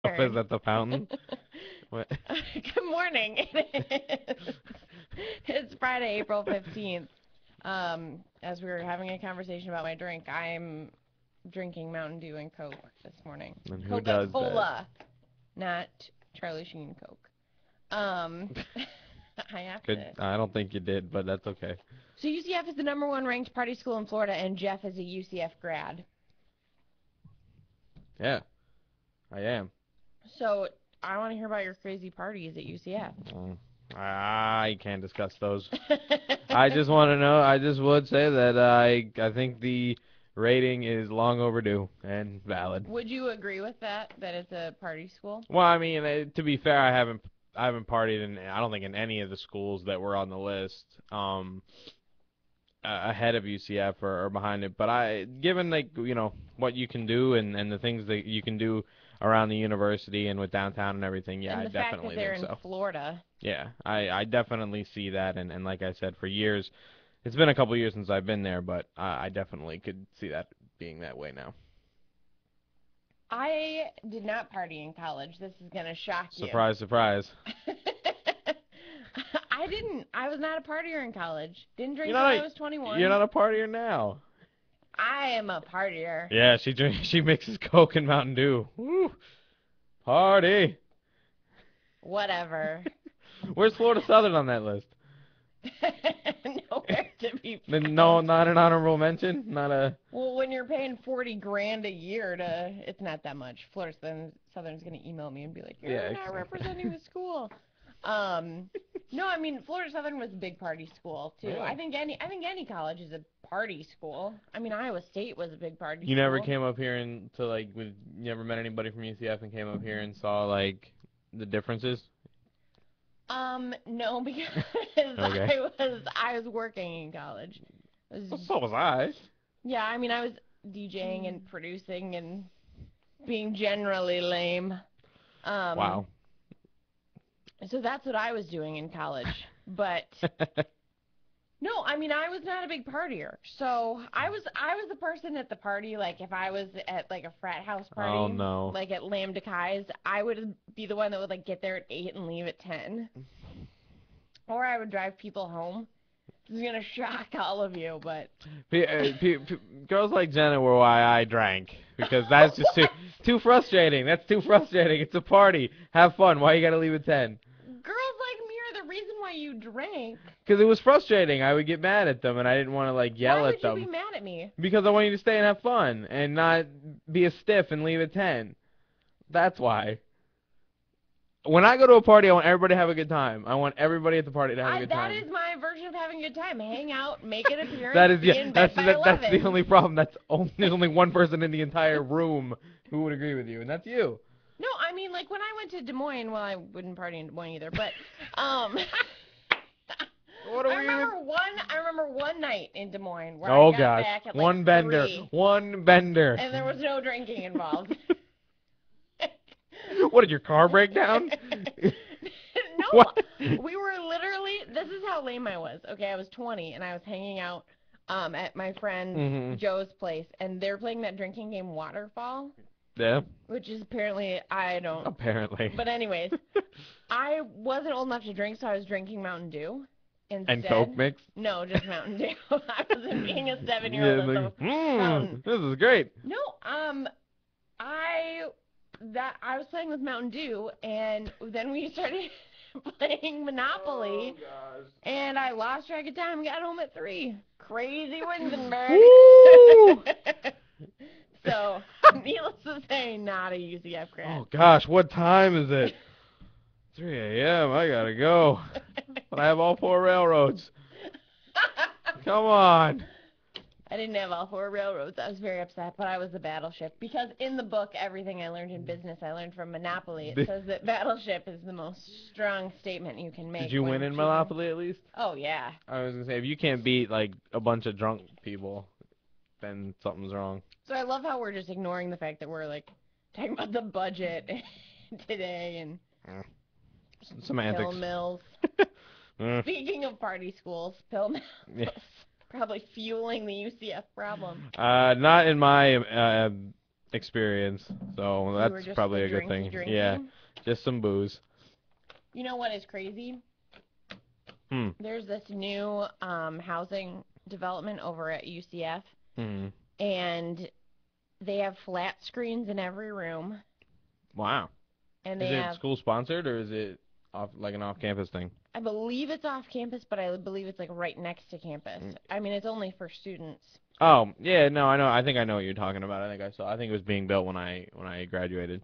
Is at the fountain? What? Good morning. It's Friday, April 15th. As we were having a conversation about my drink, I'm drinking Mountain Dew and Coke this morning. And who does that? Coca-Cola, not Charlie Sheen Coke. I have to. I don't think you did, but that's okay. So UCF is the #1 ranked party school in Florida, and Jeff is a UCF grad. Yeah, I am. So I want to hear about your crazy parties at UCF. I can't discuss those. I just want to know. I just would say that I think the rating is long overdue and valid. Would you agree with that it's a party school? Well, I mean, to be fair, I haven't partied in, I don't think, in any of the schools that were on the list ahead of UCF or behind it. But given like what you can do and the things that you can do around the university and with downtown and everything, yeah, I definitely think so. And the fact that they're in Florida. Yeah, I definitely see that, and like I said, for years, it's been a couple years since I've been there, but I definitely could see that being that way now. I did not party in college. This is going to shock you. Surprise, surprise. I didn't. I was not a partier in college. Didn't drink until I was 21. You're not a partier now. I am a partier. Yeah, she mixes Coke and Mountain Dew. Woo. Party. Whatever. Where's Florida Southern on that list? Nowhere to be found. No, not an honorable mention? Not a... Well, when you're paying $40,000 a year it's not that much. Florida Southern's going to email me and be like, you're not representing the school. No, I mean, Florida Southern was a big party school, too. Yeah. I think any college is a party school. I mean, Iowa State was a big party school. You never came up here you never met anybody from UCF and came up here and saw, like, the differences? No, because I was working in college. So was I. Yeah, I mean, I was DJing and producing and being generally lame. Wow. So that's what I was doing in college. But no, I mean, I was not a big partier. So I was the person at the party, like if I was at like a frat house party, oh, no. like at Lambda Chi's, I would be the one that would like get there at 8 and leave at 10. Or I would drive people home. This is going to shock all of you, but... Girls like Jenna were why I drank. Because that's just too frustrating. That's too frustrating. It's a party. Have fun. Why you got to leave at 10? Girls like me are the reason why you drank. Because it was frustrating. I would get mad at them, and I didn't want to, like, yell at them. Why would you be mad at me? Because I want you to stay and have fun, and not be a stiff and leave at 10. That's why. When I go to a party, I want everybody to have a good time. I want everybody at the party to have a good time. That is my version of having a good time. Hang out, make an appearance, that's the only problem. That's only one person in the entire room who would agree with you, and that's you. No, I mean, like, when I went to Des Moines, well, I wouldn't party in Des Moines either, but, I remember one night in Des Moines where I got back at, like, one bender. 3, one bender. and there was no drinking involved. What, did your car break down? No, what? We were literally, this is how lame I was. Okay, I was 20, and I was hanging out at my friend Joe's place, and they're playing that drinking game Waterfall. Yeah. Which is apparently, I don't. Apparently. But anyways, I wasn't old enough to drink, so I was drinking Mountain Dew instead. And Coke mix? No, just Mountain Dew. I wasn't being a 7-year-old. This is great. No, I was playing with Mountain Dew, and then we started playing Monopoly, and I lost track of time and got home at 3. Crazy Winsenberg. So, needless to say, not a UCF grad. Oh, gosh, what time is it? 3 a.m., I gotta go. But I have all 4 railroads. Come on. I didn't have all 4 railroads. I was very upset, but I was the battleship. Because in the book, everything I learned in business, I learned from Monopoly. It says that battleship is the most strong statement you can make. Did you win in Monopoly at least? Oh, yeah. I was going to say, if you can't beat, like, a bunch of drunk people, then something's wrong. So I love how we're just ignoring the fact that we're, like, talking about the budget today and semantics. pill mills. Speaking of party schools, pill mills. Probably fueling the UCF problem. Not in my experience, so You were that's just probably the a good thing. drinking. Yeah, just some booze. You know what is crazy? Hmm. There's this new housing development over at UCF, Hmm. and they have flat screens in every room, Wow. and Is they it have, school sponsored or is it like an off-campus thing? I believe it's off campus, but I believe it's like right next to campus. I mean, it's only for students. Oh, yeah, no, I know. I think I know what you're talking about. I think it was being built when I graduated.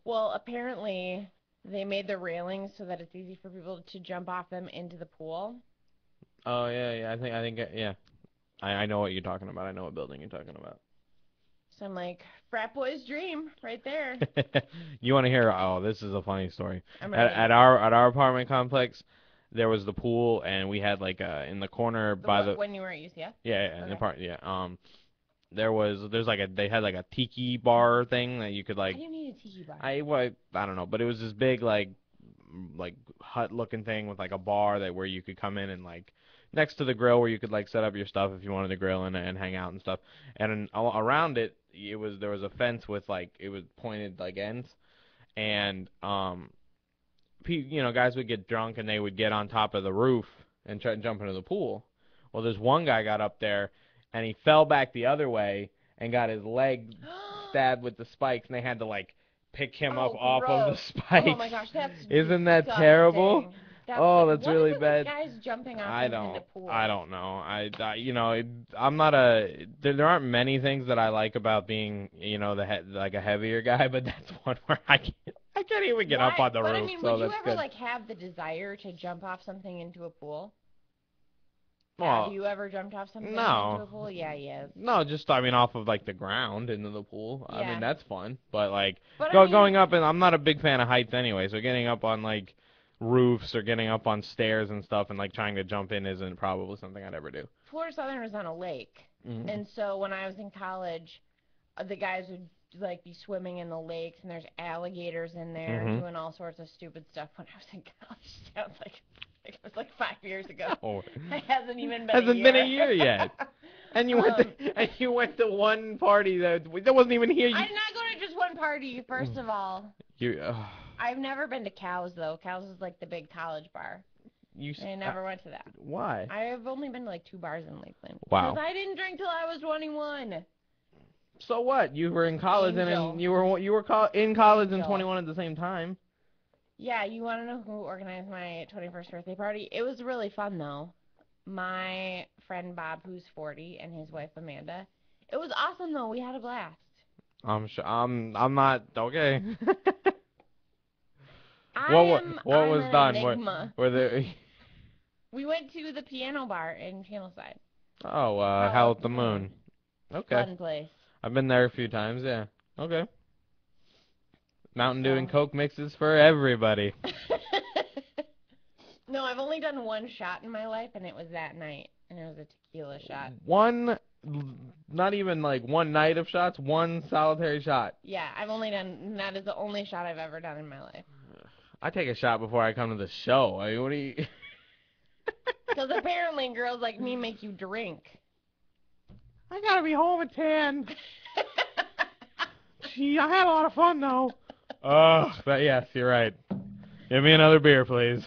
Well, apparently they made the railings so that it's easy for people to jump off them into the pool. Oh, yeah. Yeah. I know what you're talking about. I know what building you're talking about. So I'm like, frat boy's dream right there. You want to hear? Oh, this is a funny story. I'm At, ready. at our apartment complex, there was the pool, and we had like in the corner by the When you were at UCF? yeah in the Okay. part yeah there's like they had like a tiki bar thing that you could How like do you need a tiki bar? I don't know, but it was this big like hut looking thing with like a bar that where you could come in and like next to the grill where you could like set up your stuff if you wanted to grill and hang out and stuff. And around it, there was a fence with like it was pointed like ends, and guys would get drunk and they would get on top of the roof and try to jump into the pool. Well, this one guy got up there and he fell back the other way and got his leg stabbed with the spikes, and they had to like pick him up off of the spikes. Oh my gosh, that's Isn't that disgusting. terrible? Oh, that's what really is it bad. with guys jumping off I into pools? don't know. I'm not a. There aren't many things that I like about being, like a heavier guy, but that's one where I can't even get up on the roof. But I mean, so would you that's ever good. like have the desire to jump off something into a pool? Well, Have you ever jumped off something no. into a pool? Yeah, yes. No, just off of like the ground into the pool. I Yeah. mean, that's fun, but like But going up, and I'm not a big fan of heights anyway. So getting up on like roofs or getting up on stairs and stuff and like trying to jump in isn't probably something I'd ever do. Florida Southern was on a lake, Mhm. and so when I was in college, the guys would like be swimming in the lakes, and there's alligators in there Mhm. doing all sorts of stupid stuff. When I was in college, sounds like it was like 5 years ago. Oh. It hasn't even been Hasn't a year. been a year yet. And you went to one party that wasn't even here. I'm not going to just one party. First of all, I've never been to Cows though. Cows is like the big college bar. I never went to that. Why? I've only been to like 2 bars in Lakeland. Wow. Because I didn't drink till I was 21. So what? You were in college Angel. and you were in college and Angel. 21 at the same time. Yeah, you want to know who organized my 21st birthday party? It was really fun, though. My friend Bob, who's 40, and his wife Amanda. It was awesome, though. We had a blast. I'm sure. I'm not okay. I'm was an done? enigma. Were there? We went to the piano bar in Channelside. Oh, Howl at the Moon. Okay. Fun place. I've been there a few times. Yeah. Okay. Mountain Dew and Coke mixes for everybody. No, I've only done one shot in my life, and it was that night, and it was a tequila shot. Not even like one night of shots, one solitary shot. Yeah, that is the only shot I've ever done in my life. I take a shot before I come to the show. I mean, what do you... Because apparently girls like me make you drink. I gotta be home at 10. Gee, I had a lot of fun, though. But yes, you're right. Give me another beer, please.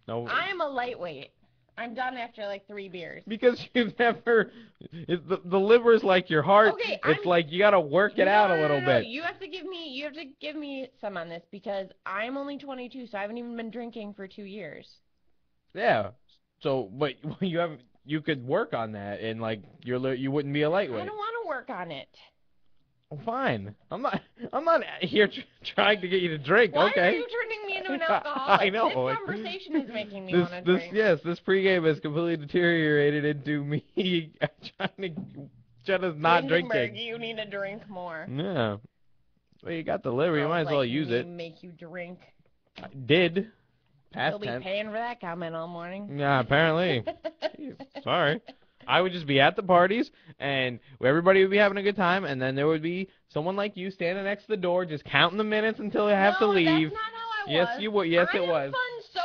No. I'm a lightweight. I'm done after like 3 beers. Because you've never... The liver's like your heart. Okay, it's like you gotta work it out a little bit. You have to give me some on this because I'm only 22, so I haven't even been drinking for 2 years. Yeah. So, but you could work on that, and like you wouldn't be a lightweight. I don't want to work on it. Well, fine. I'm not here trying to get you to drink. Why okay. are you turning me into an alcoholic? I know. This conversation is making me want to drink. This pregame has completely deteriorated into me trying to not drinking. You need to drink more. Yeah. Well, you got the liver. You might as well use it. Make you drink. I did. Past You'll be tense. paying for that comment all morning. Yeah, apparently. Sorry. I would just be at the parties, and everybody would be having a good time, and then there would be someone like you standing next to the door just counting the minutes until they have to leave. That's not how I was. Yes, you would. Yes, it was. I have fun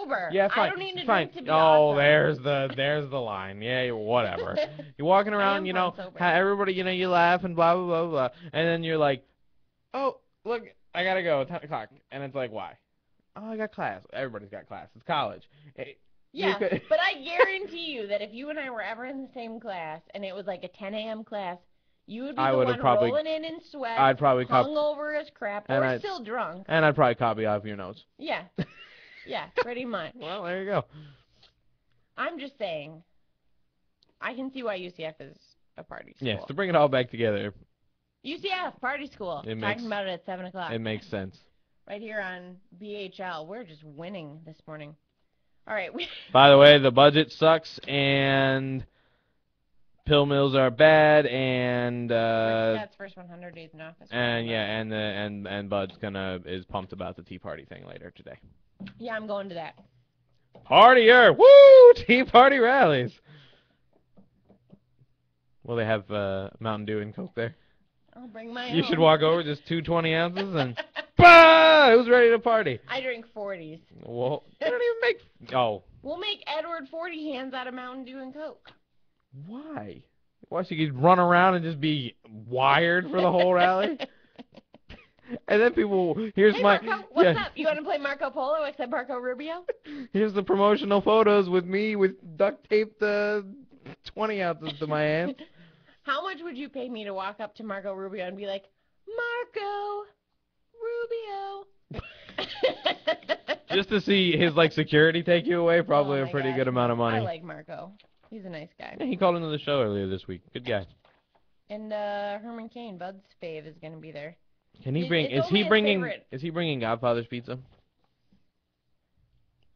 sober. Yeah, I fine. don't need to Fine. drink to be Oh, awesome. there's the line. Yeah, whatever. You're walking I around, am you fun know, sober. everybody, you know, you laugh and blah blah blah blah, and then you're like, oh, look, I gotta go, 10 o'clock, and it's like, why? Oh, I got class. Everybody's got class. It's college. Yeah, but I guarantee you that if you and I were ever in the same class and it was like a 10 a.m. class, you would be I the would have one probably, rolling in sweat, I'd probably hungover as crap, and or still drunk. and I'd probably copy off your notes. Yeah, yeah, pretty much. Well, there you go. I'm just saying, I can see why UCF is a party school. Yes, to bring it all back together. UCF, party school. Talking about it at 7 o'clock. It makes sense. Right here on BHL. We're just winning this morning. All right. By the way, the budget sucks, and pill mills are bad, and Scott's first 100 days in office. and yeah, and Bud's is pumped about the Tea Party thing later today. Yeah, I'm going to that. Partier! Woo! Tea Party rallies. Will they have Mountain Dew and Coke there? I'll bring my You own. should walk over, just 2 20 ounces, and bah! Who's ready to party? I drink 40s. Well, they don't even make. Oh. We'll make Edward 40 hands out of Mountain Dew and Coke. Why? Why, so you could run around and just be wired for the whole rally? And then people, here's hey, my. Marco, what's up? You want to play Marco Polo except Marco Rubio? Here's the promotional photos with me with duct taped 20 ounces to my hand. How much would you pay me to walk up to Marco Rubio and be like, Marco Rubio? Just to see his security take you away, probably oh a pretty gosh, good amount of money. I like Marco. He's a nice guy. Yeah, he called into the show earlier this week. Good guy. And Herman Cain, Bud's fave, is gonna be there. Can he bring? Is he bringing Godfather's Pizza?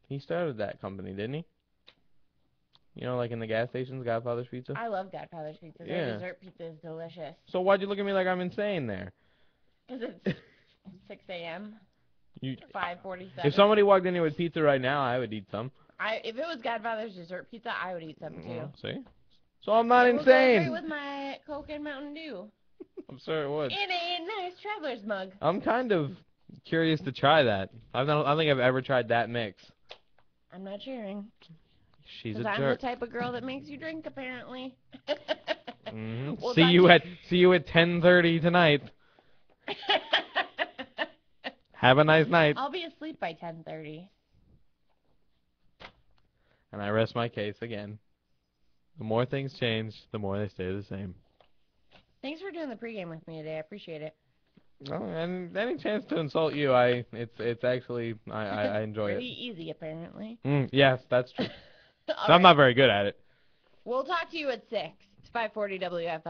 He started that company, didn't he? You know, like in the gas stations, Godfather's Pizza? I love Godfather's Pizza. Their dessert pizza is delicious. So why'd you look at me like I'm insane there? Because it's 6 a.m. 5:47. If somebody walked in here with pizza right now, I would eat some. If it was Godfather's dessert pizza, I would eat some too. See? So I'm not insane. It would go great with my Coke and Mountain Dew. I'm sure it would. In a nice traveler's mug. I'm kind of curious to try that. I don't think I've ever tried that mix. I'm not sharing. She's a jerk. I'm the type of girl that makes you drink, apparently. Mm-hmm. We'll see you at 10:30 tonight. Have a nice night. I'll be asleep by 10:30. And I rest my case again. The more things change, the more they stay the same. Thanks for doing the pregame with me today. I appreciate it. Oh, and any chance to insult you, it's actually I enjoy it. Pretty easy, apparently. Yes, that's true. I'm right. not very good at it. We'll talk to you at 6. It's 540 WFL.